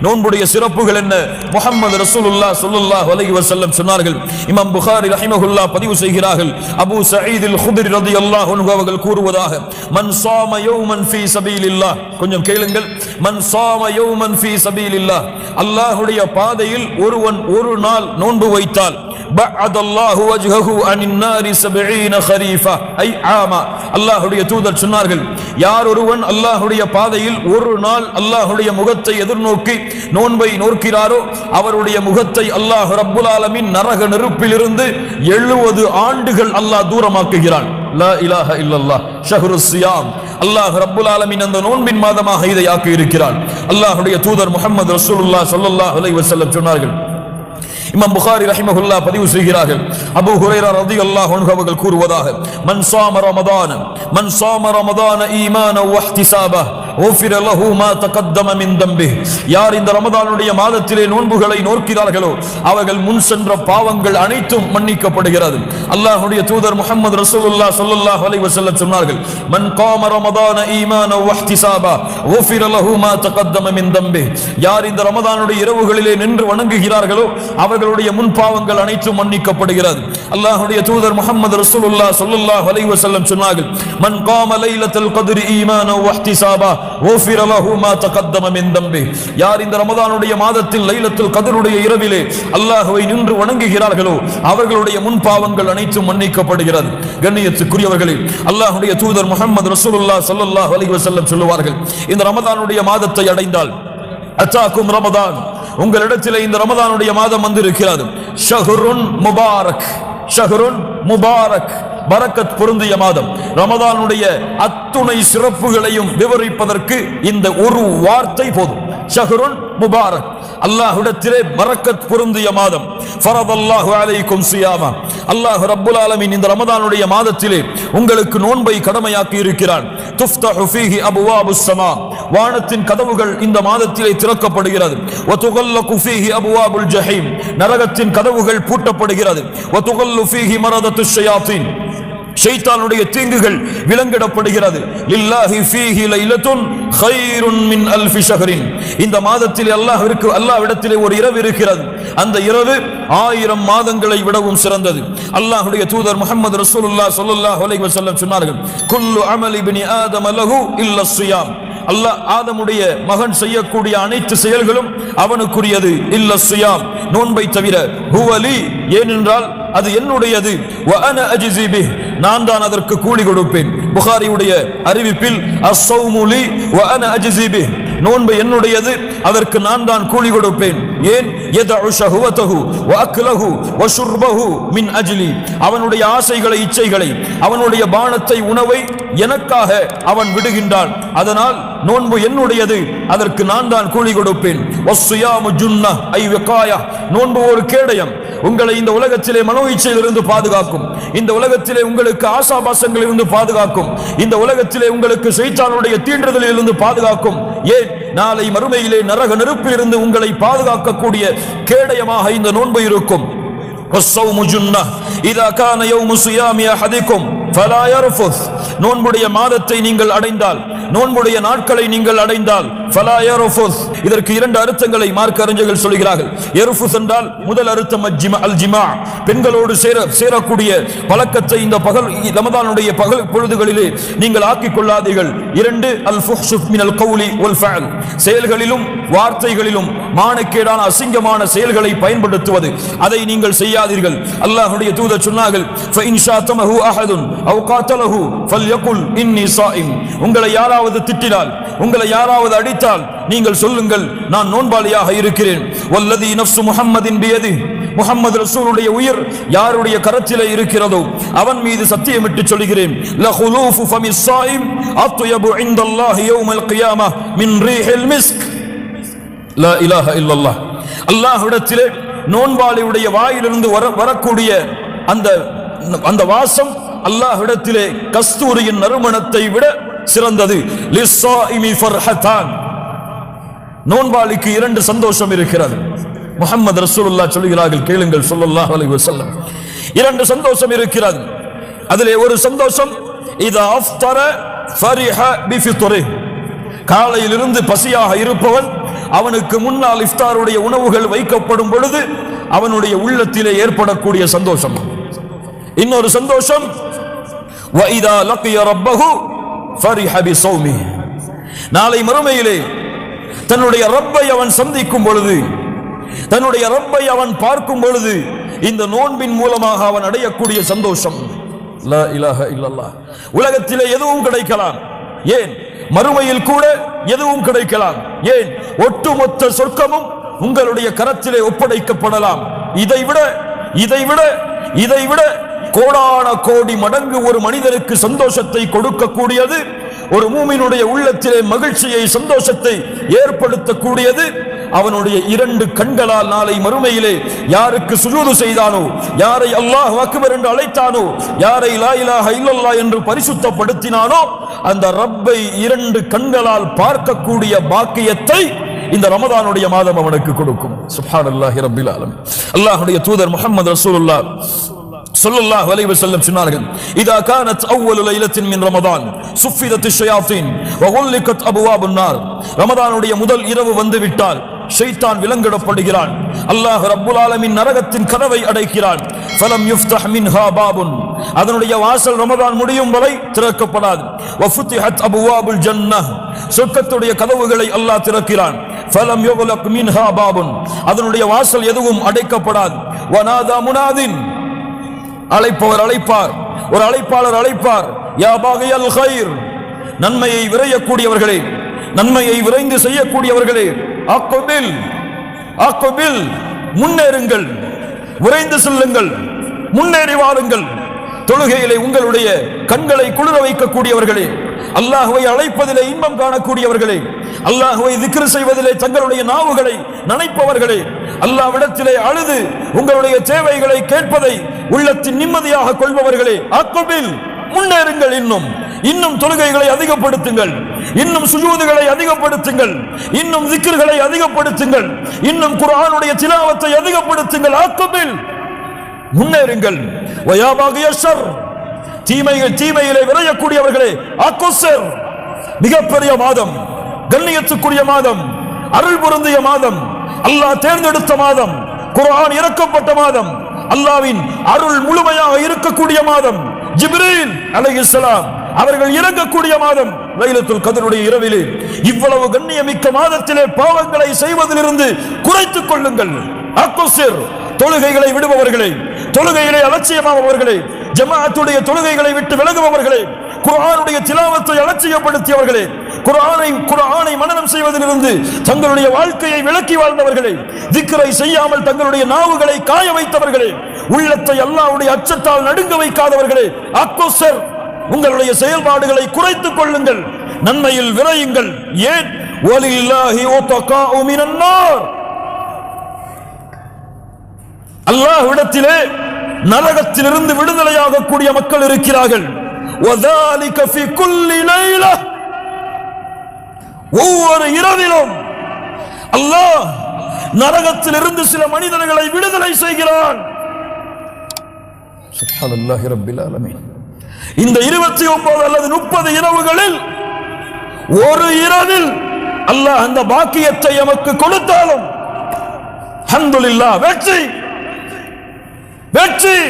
நோன்புடைய சிறப்புகள் என்ன? முஹம்மது ரசூலுல்லாஹ் ஸல்லல்லாஹு அலைஹி வஸல்லம் சொன்னார்கள். இமாம் புகாரி ரஹிமஹுல்லாஹ் பதிவு செய்கிறார்கள். அபூ சயீத் அல் குத்ரி ரலியல்லாஹு அன்ஹு அவர்கள் கூறுவதாக, மன் ஸாம யௌமன் ஃபீ சபீலில்லாஹ், கொஞ்சம் கேளுங்கள், மன் ஸாம யௌமன் ஃபீ சபீலில்லாஹ், அல்லாஹ்வுடைய பாதையில் ஒருவன் ஒரு நாள் நோன்பு வைத்தால், பஅதல்லாஹு வஜ்ஹஹு அனின் நாரி 70 خريفا ஐ ஆமா. அல்லாஹ்வுடைய தூதர் சொன்னார்கள், யார் ஒருவன் அல்லாஹ்வுடைய பாதையில் ஒரு நாள் அல்லாஹ்வுடைய முகத்தை எதிர்நோக்கி நோன்பை நோக்கிறாரோ அவருடைய முகத்தை அல்லாஹ் ரப்புல் ஆலமீன் நரக நெருப்பிலிருந்து 70 ஆண்டுகள் அல்லாஹ் தூரமாக்குகிறான். லா இலாஹ இல்லல்லாஹ் ஷஹ்ருஸ் ஸியாம். அல்லாஹ் ரப்புல் ஆலமீன் அந்த நோன்பின் மாதமாக இதை ஆக்கி இருக்கிறான். அல்லாஹ்வுடைய தூதர் முஹம்மது ரசூலுல்லாஹ் ஸல்லல்லாஹு அலைஹி வஸல்லம் சொன்னார்கள். இமாம் புகாரி ரஹிமஹுல்லாஹ் பதிவு செய்கிறார்கள். அபூ ஹுரைரா ரலியல்லாஹு அன்ஹு அவர்கள் கூறுவதாக, மன் ஸாம ரமதான ஈமானன் வ இஹ்திசாபா உஃபிர லஹு மா தகத்தம மின் தம்பிஹ், யார் இந்த ரமதானுடைய மாதத்திலே நோன்புகளை நோக்கிறார்களோ அவர்கள் முன் சென்ற பாவங்கள் அனைத்தும் மன்னிக்கப்படுகிறது. அல்லாஹ்வுடைய தூதர் முஹம்மது ரசூலுல்லாஹ் ஸல்லல்லாஹு அலைஹி வஸல்லம் சொன்னார்கள், மன் காம ரமதான ஈமானன் வ இஹ்திசாபா உஃபிர லஹு மா தகத்தம மின் தம்பிஹ், யார் இந்த ரமதானுடைய இரவுகளிலே நின்று வணங்குகிறார்களோ அவர்களுடைய முன் பாவங்கள் அனைத்தும் மன்னிக்கப்படுகிறது. அல்லாஹ்வுடைய தூதர் முஹம்மது ரசூலுல்லாஹ் ஸல்லல்லாஹு அலைஹி வஸல்லம் சொன்னார்கள், மன் காம லைலத்துல் கத்ரி ஈமானன் வ இஹ்திசாபா உஃபிர லஹு மா தகத்தம மின் தம்பிஹ், யார் இந்த ரமதானுடைய மாதத்தில் லைலத்துல் கத்ருடைய இரவிலே அல்லாஹ்வை நின்று வணங்குகிறார்களோ அவர்களுடைய முன் பாவங்கள் அனைத்தும் மன்னிக்கப்படுகிறது. கண்ணியத்துக்குரியவர்களே, அல்லாஹ்வுடைய தூதர் முஹம்மது ரசூலுல்லாஹ் ஸல்லல்லாஹு அலைஹி வஸல்லம் சொல்லுவார்கள், இந்த ரமதானுடைய மாதத்தை அடைந்தால், அத்தாக்கும் ரமதான், உங்களிடத்திலே இந்த ரமதானுடைய மாதம் வந்திருக்கிறது, ஷஹ்ருன் முபாரக், ஷஹ்ருன் முபாரக், பரக்கத் பொருந்திய மாதம். ரமதானுடைய அத்துணை சிறப்புகளையும் விவரிப்பதற்கு இந்த ஒரு வார்த்தை போதும், ஷஹ்ருன் முபாரக், அல்லாஹ்விடத்திலே பரக்கத் பொருந்திய மாதம். ஃபரதல்லாஹு அலைக்கும் ஸியாமா, அல்லாஹ் ரப்புல் ஆலமீன் இந்த ரமதானுடைய மாதத்திலே உங்களுக்கு நோன்பை கடமையாக்கி இருக்கிறான். துஃப்தஹு ஃபீஹி அப்வாபுஸ் ஸமா, வானத்தின் கதவுகள் இந்த மாதத்திலே திறக்கப்படுகிறது. வ துகல்லகு ஃபீஹி அப்வாபுல் ஜஹீம், நரகத்தின் கதவுகள் பூட்டப்படுகிறது. வ துகல்லு ஃபீஹி மரதத்துஷ் ஷயாத்தீன், ஷைத்தானுடைய தீங்குகள் விலங்கிடப்படுகிறது. லில்லாஹி ஃபீஹி லைலத்துன் கைருன் மின் அல்ஃபி ஷஹ்ரின், இந்த மாதத்தில் அல்லாஹ்விடத்திலே ஒரு இரவு இருக்கிறது, அந்த இரவு 1000 மாதங்களை விடவும் சிறந்தது. அல்லாஹ்வுடைய தூதர் முஹம்மது ரசூலுல்லாஹ் ஸல்லல்லாஹு அலைஹி வஸல்லம் சொன்னார்கள், குல்லு அமல் இப்னி ஆதம லஹு இல்லா ஸியாம், அல்லாஹ் ஆதமுடைய மகன் செய்யக்கூடிய அனைத்து செயல்களும் அவனுக்குரியது, இல்லா ஸியாம், நோன்பை தவிர. ஹுவலி, ஏனென்றால் அது என்னுடையது, வ அன அஜ்ஸி பிஹ், நான் தான் அதற்கு கூலி கொடுப்பேன். புகாரியுடைய அறிவிப்பில் அஸ்ஸௌமு லி வ அன அஜ்ஸி பிஹ், நோன்பு என்னுடையது, அதற்கு நான் தான் கூலி கொடுப்பேன். ஏன்? யதஉ ஷஹவதஹு வ அக்லஹு வ ஷுர்பஹு மின் அஜ்லி, அவனுடைய ஆசைகளை, இச்சைகளை, அவனுடைய பானத்தை, உணவை எனக்காக அவன் விடுகின்றான். அதனால் நோன்பு என்னுடையது, அதற்கு நான் தான் கூலி கொடுப்பேன். வஸ்ஸியாமு ஜுன்னஹ் ஐ விகாயா, நோன்பு ஒரு கேடயம், உங்களை இந்த உலகத்திலே மனோ இச்சையிலிருந்து பாதுகாக்கும், இந்த உலகத்திலே உங்களுக்கு ஆசாபாசங்களிலிருந்து பாதுகாக்கும், இந்த உலகத்திலே உங்களுக்கு ஷைத்தானுடைய தீண்டுதலிலிருந்து பாதுகாக்கும். ஏன்? நாளை மறுமையிலே நரக நெருப்பிலிருந்து உங்களை பாதுகாக்கக்கூடிய கேடயமாக இந்த நோன்பு இருக்கும். வஸ்ஸௌமு ஜுன்னஹ் இதா கான யௌமு ஸியாமி அஹதிக்கும் ஃபலா யர்ஃபுஸ், நோன்புடைய மாதத்தை நீங்கள் அடைந்தால், நோன்புடைய நாட்களை நீங்கள் அடைந்தால், ஃபலா யர்ஃபுஸ், இதற்கு 2 அர்த்தங்களை மார்க்க அறிஞர்கள் சொல்கிறார்கள். யர்ஃபுஸ் என்றால் முதல் அர்த்தம் அல் ஜிமா, பெண்களோடு சேரக்கூடிய பழக்கத்தை இந்த பகல் ரமதானுடைய பகல் பொழுதுகளிலே நீங்கள் ஆக்கிக் கொள்ளாதீர்கள். 2 அல் ஃபுஹ்ஷு மினல் கௌலி வல் ஃபஅல், செயல்களிலும் வார்த்தைகளிலும் மானக்கேடான அசிங்கமான செயல்களை பயன்படுத்துவது, அதை நீங்கள் செய்யாதீர்கள். அல்லாஹ்வுடைய தூதர் சொன்னார்கள், ஃபஇன் ஷாதமஹு அஹதுன் அவ் காத்தலஹு ஃபல்யகுல் இன்னி ஸாயிம், உங்களை யாராவது திட்டினால், உங்களை யாராவது அடித்தால் நீங்கள் சொல்லுங்கள், நான் நோன்பாளியாக இருக்கிறேன். வல்லதி நஃப்சு முஹம்மதின் பியதி, முஹம்மது ரசூலுடைய உயிர் யாருடைய கரத்திலே இருக்கிறதோ அவன் மீது சத்தியமிட்டு சொல்கிறேன், லஹுலூஃபு ஃபமிஸ் ஸாயிம் அத்யபு இன்தல்லாஹி யௌமல் கியாமஹ் மின் ரீஹில் மிஸ்க். லா இலாஹ இல்லல்லாஹ், அல்லாஹ்விடத்திலே நோன்பாளியுடைய வாயிலிருந்து வரக்கூடிய அந்த வாசம் அல்லாஹ்விடத்திலே கஸ்தூரியின் நறுமணத்தை விட சிறந்தது. லிஸ்ஸாயிமி ஃபர்ஹதான், நோன்பாளிக்கு 2 சந்தோஷம் இருக்கிறது. முஹம்மது ரசூலுல்லாஹ் சொல்கிறார்கள், கேளுங்கள் ஸல்லல்லாஹு அலைஹி வஸல்லம், 2 சந்தோஷம் இருக்கிறது. அதிலே ஒரு சந்தோஷம், இதா அஃப்தர ஃபரிஹ பிஃபித்ரிஹ், காலையிலிருந்து பசியாக இருப்பவன் அவனுக்கு முன்னால் இஃப்தாருடைய உணவுகள் வைக்கப்படும் பொழுது அவனுடைய உள்ளத்திலே ஏற்படக்கூடிய சந்தோஷம். இன்னொரு சந்தோஷம், وَإِذَا لَقِيَ رَبَّهُ فَرِحَ بِصَوْمِهِ. நாளை மறுமையிலே தன்னுடைய ரப்பை அவன் சந்திக்கும் பொழுது, தன்னுடைய ரப்பை அவன் பார்க்கும் பொழுது இந்த நோன்பின் மூலமாக அவன் அடையக்கூடிய சந்தோஷம். லா இலாஹ இல்லல்லாஹ். உலகத்திலே எதுவும் கிடைக்கலாம், ஏன் மறுமையில் கூட எதுவும் கிடைக்கலாம், ஏன் ஒட்டுமொத்த சொர்க்கமும் உங்களுடைய கரத்திலே ஒப்படைக்கப்படலாம். இதைவிட கோடான கோடி மடங்கு ஒரு மனிதனுக்கு சந்தோஷத்தை கொடுக்கக்கூடியது, ஒரு மூமினுடைய உள்ளத்திலே மகிழ்ச்சியை சந்தோஷத்தை ஏற்படுத்தக்கூடியது அவனுடைய இரண்டு கண்களால் நாளை மறுமையிலே யாருக்கு சுஜூது செய்தானோ, யாரை அல்லாஹ் அக்பர் என்று அழைத்தானோ, யாரை லா இலாஹ இல்லல்லாஹ் என்று பரிசுத்தப்படுத்தினானோ அந்த ரப்பை இரண்டு கண்களால் பார்க்கக்கூடிய பாக்கியத்தை இந்த ரமதானுடைய மாதம் அவனுக்கு கொடுக்கும். சுப்ஹானல்லாஹி ரப்பில் ஆலமீன். அல்லாஹ்வுடைய தூதர் முஹம்மது ரசூலுல்லாஹ் ஸல்லல்லாஹு அலைஹி வஸல்லம் சொன்னார்கள், இதா கானத் அவ்வலு லைலத்தின் மின் ரமதான் சுஃபிதத் ஷயாத்தீன் வ குல்லிகத் அபுவாபுன் நார். ரமதானுடைய முதல் இரவு வந்துவிட்டால் ஷைத்தான் விலங்கிடப்படுகிறான். அல்லாஹ் ரப்புல் ஆலமீன் நரகத்தின் கதவை அடைக்கிறான். ஃபலம் யுஃப்தஹ் மின்ஹா பாபுன், அதனுடைய வாசல் ரமதான் முடியும் வரை திறக்கப்படாது. வ ஃபுத்திஹத் அபுவாபுல் ஜன்னஹ், சொர்க்கத்துடைய கதவுகளை அல்லாஹ் திறக்கிறான். ஃபலம் யுக்லக் மின்ஹா பாபுன், அதனுடைய வாசல் எதுவும் அடைக்கப்படாது. வ நாதா முனாதின், அழைப்பவர் அழைப்பார், ஒரு அழைப்பாளர் அழைப்பார், யா பாகியல் கைர், நன்மையை விரையக்கூடியவர்களே, நன்மையை விரைந்து செய்யக்கூடியவர்களே, அக்பில் அக்பில், முன்னேறுங்கள், விரைந்து செல்லுங்கள், முன்னேறி வாருங்கள். தொழுகையிலே உங்களுடைய கண்களை குளிர வைக்கக்கூடியவர்களே, அல்லாஹ்வை அழைப்பதிலே இன்பம் காணக்கூடியவர்களே, அல்லாஹ்வை திக்ர் செய்வதிலே தங்களுடைய நாவுகளை நனைப்பவர்களே, அல்லாஹ்விடத்திலே அழுது உங்களுடைய தேவைகளை கேட்பதை உள்ளத்தின் நிம்மதியாக கொள்பவர்களே, அக்பில், முன்னேறுங்கள், இன்னும் தொழுகைகளை அதிகப்படுத்துங்கள், இன்னும் சுஜூதுகளை அதிகப்படுத்துங்கள், இன்னும் திக்ர்களை அதிகப்படுத்துங்கள், இன்னும் குர்ஆனுடைய திலாவத்தை அதிகப்படுத்துங்கள். அக்பில், முன்னேறுங்கள். வயா பாகிய ஷர், தீமையிலே விரையக்கூடியவர்களே, அக்குஸர், மிகப்பெரிய மாதம், கண்ணியத்துக்குரிய மாதம், அருள் பொருந்திய மாதம், அல்லாஹ் தேர்ந்தெடுத்த மாதம், குர்ஆன் இறக்கப்பட்ட மாதம், அல்லாஹ்வின் அருள் முழுமையாக இருக்கக்கூடிய மாதம், ஜிப்ரீல் அலைஹிஸ்ஸலாம் அவர்கள் இறங்கக்கூடிய மாதம், லைலத்துல் கத்ருடைய இரவிலே. இவ்வளவு கண்ணியமிக்க மாதத்திலே பாவங்களை செய்வதிலிருந்து குறைத்துக் கொள்ளுங்கள். அக்குஸர், தொழுகைகளை விடுபவர்களே, தொழுகையிலே அலட்சியமானவர்களே, ஜமாஅத்துடைய தொழுகைகளை விட்டு விலகுபவர்களே, குர்ஆனுடைய திலாவத்தை அலட்சியப்படுத்தியவர்களே, குர்ஆனை மனனம் செய்வதிலிருந்து தங்களுடைய வாழ்க்கையை விலக்கி வாழ்ந்தவர்களே, திக்ரை செய்யாமல் தங்களுடைய நாவுகளை காய வைத்தவர்களே, உள்ளத்தை அல்லாஹ்வுடைய அச்சத்தால் நடுங்க வைக்காதவர்களே, அக்குஸர், உங்களுடைய செயல்பாடுகளை குறைத்துக் கொள்ளுங்கள், நன்மையில் விரையுங்கள். ஏன்? வலில்லாஹி உத்தகாஉ மினன் நார், அல்லாஹ்விடத்திலே நரகத்திலிருந்து விடுதலையாகக்கூடிய மக்கள் இருக்கிறார்கள். வதாலிக ஃபீ குல்லி லைலா, ஒவ்வொரு இரவிலும் அல்லாஹ் நரகத்திலிருந்து சில மனிதர்களை விடுதலை செய்கிறான். சுப்ஹானல்லாஹி ரப்பில் ஆலமீன். இந்த 29 அல்லது 30 இரவுகளில் ஒரு இரவில் அல்லாஹ் அந்த பாக்கியத்தை நமக்கு கொடுத்தாலும் அல்ஹம்துலில்லாஹ், வெற்றி வெற்றி.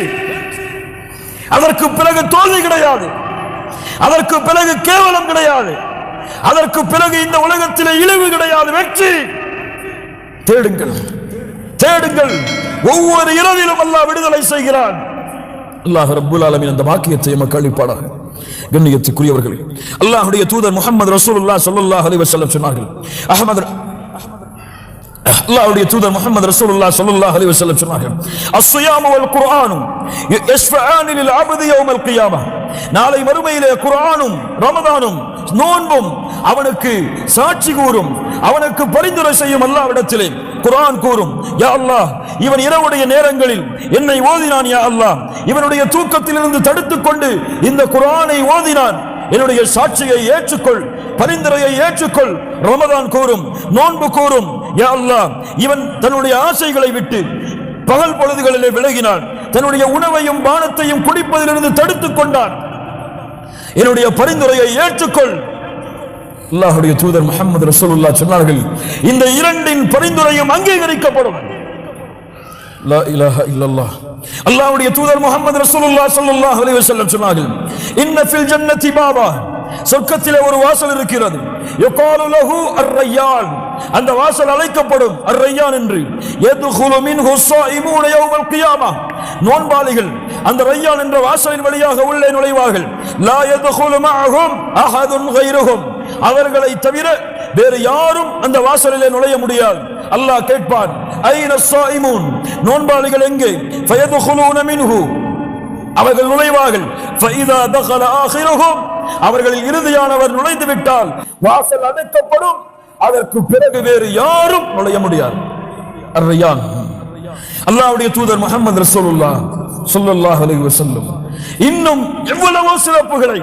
அதற்கு பிறகு தோல்வி கிடையாது, அதற்கு பிறகு கேவலம் கிடையாது, அதற்கு பிறகு இந்த உலகத்திலே இழிவு கிடையாது, வெற்றி. தேடுங்கள், தேடுங்கள். ஒவ்வொரு இரவிலும் அல்லாஹ் விடுதலை செய்கிறான். அல்லாஹ் ரப்புல் ஆலமீன் அந்த பாக்கியத்தை நமக்கு அளிப்பானாக. கண்ணியத்துக்குரியவர்களே, அல்லாஹ்வுடைய தூதர் முஹம்மது ரசூலுல்லாஹ் ஸல்லல்லாஹு அலைஹி வஸல்லம் சொன்னார்கள், அல்லாஹ்வுடைய தூதர் முஹம்மது ரசூலுல்லாஹ் ஸல்லல்லாஹு அலைஹி வஸல்லம் சொன்னார்கள், அஸ்ஸியாமு வல் குர்ஆனு யஸ்ஃபஆனி லில் அப்தி யௌமல் கியாமah, நாளை மறுமையிலே குர்ஆனும் ரமதானும் நோன்பும் அவனுக்கு சாட்சி கூறும், அவனுக்கு பரிந்துரை செய்யும். அல்லாஹ்விடத்திலே குர்ஆன் கூறும், யா அல்லாஹ், இவன் இரவுடைய நேரங்களில் என்னை ஓதினான், யா அல்லாஹ், இவனுடைய தூக்கத்திலிருந்து தடுத்துக் கொண்டு இந்த குர்ஆனை ஓதினான், என்னுடைய சாட்சியை ஏற்றுக்கொள், பரிந்துரையை ஏற்றுக்கொள். ரமதான் கூறும், நோன்பு கூறும், யா அல்லாஹ், இவன் தன்னுடைய ஆசைகளை விட்டு பகல் பொழுதுகளிலே விலகினான், தன்னுடைய உணவையும் பானத்தையும் குடிப்பதிலிருந்து தடுத்துக் கொண்டான், என்னுடைய பரிந்துரையை ஏற்றுக்கொள். அல்லாஹ்வுடைய தூதர் முஹம்மது ரசூலுல்லாஹ் சொன்னார்கள், இந்த இரண்டின் பரிந்துரையும் அங்கீகரிக்கப்படும். லா இலாஹ இல்லல்லாஹ். அல்லாஹ்வுடைய தூதர் முஹம்மது ரசூலுல்லாஹ் ஸல்லல்லாஹு அலைஹி வஸல்லம் சொன்னார்கள், இன்ன ஃபில் ஜன்னதி பாபா, சொர்க்கத்திலே ஒரு வாசல் இருக்கிறது. யகாலு லஹு அர்-ரையான், அந்த வாசல் அழைக்கப்படும் அர்-ரையான் என்று. யதுகுலு மின்ஹு ஸாயிமூன யௌமல் கியாமah, நோன்பாளிகள் அந்த ரையான் என்ற வாசலின் வழியாக உள்ளே நுழைவார்கள். லா யதுகுலு மஅஹும் அஹதுன் கைருஹும், அவர்களை தவிர வேறு யாரும் அந்த வாசலிலே நுழைய முடியாது. அல்லாஹ் கேட்பான், ஐன ஸாயிமூன், நோன்பாளிகள் எங்கே? ஃபயதுகுலூன மின்ஹு, அவர்கள் நுழைவார்கள். ஃபஇதா தகல ஆகிருஹும், அவர்களில் இறுதியானவர் நுழைந்து விட்டால் வாசல் அடைக்கப்படும். அதற்கு பிறகு வேறு யாரும் நுழைய முடியாது. அர்-ரையான். அல்லாஹ்வுடைய தூதர் முஹம்மது ரசூலுல்லாஹ் ஸல்லல்லாஹு அலைஹி வஸல்லம் இன்னும் எவ்வளவோ சிறப்புகளை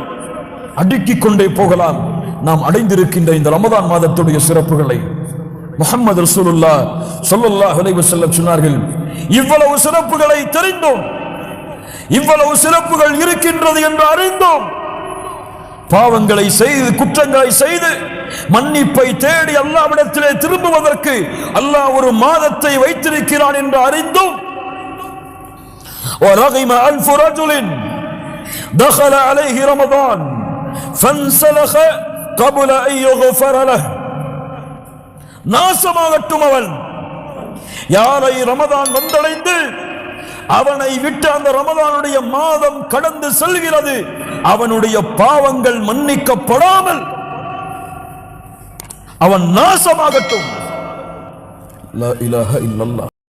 அடுக்கிக் கொண்டே போகலாம். நாம் அடைந்திருக்கின்ற இந்த ரமதான் மாதத்துடைய சிறப்புகளை முஹம்மது ரசூலுல்லாஹ் ஸல்லல்லாஹு அலைஹி வஸல்லம் சொன்னார்கள், இவ்வளவு சிறப்புகளை தெரிந்தோம், இவ்வளவு சிறப்புகள் இருக்கின்றது என்று அறிந்தோம், பாவங்களை செய்து குற்றங்களை செய்து மன்னிப்பை தேடி அல்லாஹ்விடத்திலே திரும்புவதற்கு அல்லாஹ் ஒரு மாதத்தை வைத்திருக்கிறான் என்று அறிந்தோம். وَرَغِمَ أَنْفُ رَجُلٍ دَخَلَ عَلَيْهِ رَمَضَانَ فَانْسَلَخَ قَبْلَ أَنْ يُغْفَرَ لَهُ, நாசமாகட்டும் அவன், யாரை ரமதான் வந்தடைந்து அவனை விட்டு அந்த ரமதானுடைய மாதம் கடந்து செல்கிறது, அவனுடைய பாவங்கள் மன்னிக்கப்படாமல் அவன் நாசமாகட்டும். லா இலாஹ இல்லல்லாஹ்.